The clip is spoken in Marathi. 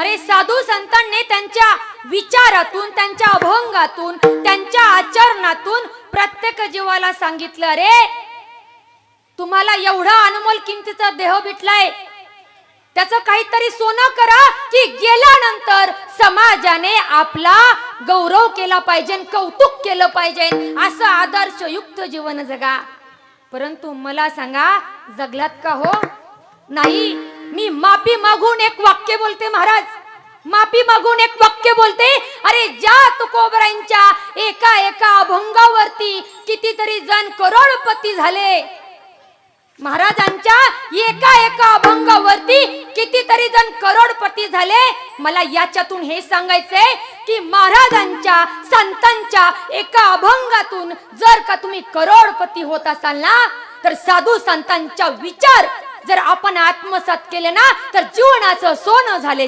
अरे साधू संतांनी त्यांच्या विचारातून, त्यांच्या अभंगातून, त्यांच्या आचरणातून प्रत्येक जीवाला सांगितलं, अरे तुम्हाला एवढा अनमोल किमतीचा देह भेटलाय, त्याचं काहीतरी सोनं करा की गेल्यानंतर समाजाने आपला गौरव केला पाहिजे, कौतुक केलं पाहिजे, असं आदर्शयुक्त जीवन जगा. परंतु मला सांगा, जगलात का हो? नाही. मी माफी मागून एक वाक्य बोलते महाराज, माफी मागून एक वाक्य बोलते. अरे ज्या तुकोबरांच्या एका एका अभंगावरती कितीतरी जण करोडपती झाले, महाराजांच्या एका एका अभंगावरती कितीतरी जण करोडपती झाले. मला याच्यातून हे सांगायचंय की महाराजांच्या, संतांच्या एका अभंगातून जर का तुम्ही करोडपती होत असाल ना, तर साधू संतांच्या विचार जर आपण आत्मसात केले ना, तर जीवनाचं सोनं झाले.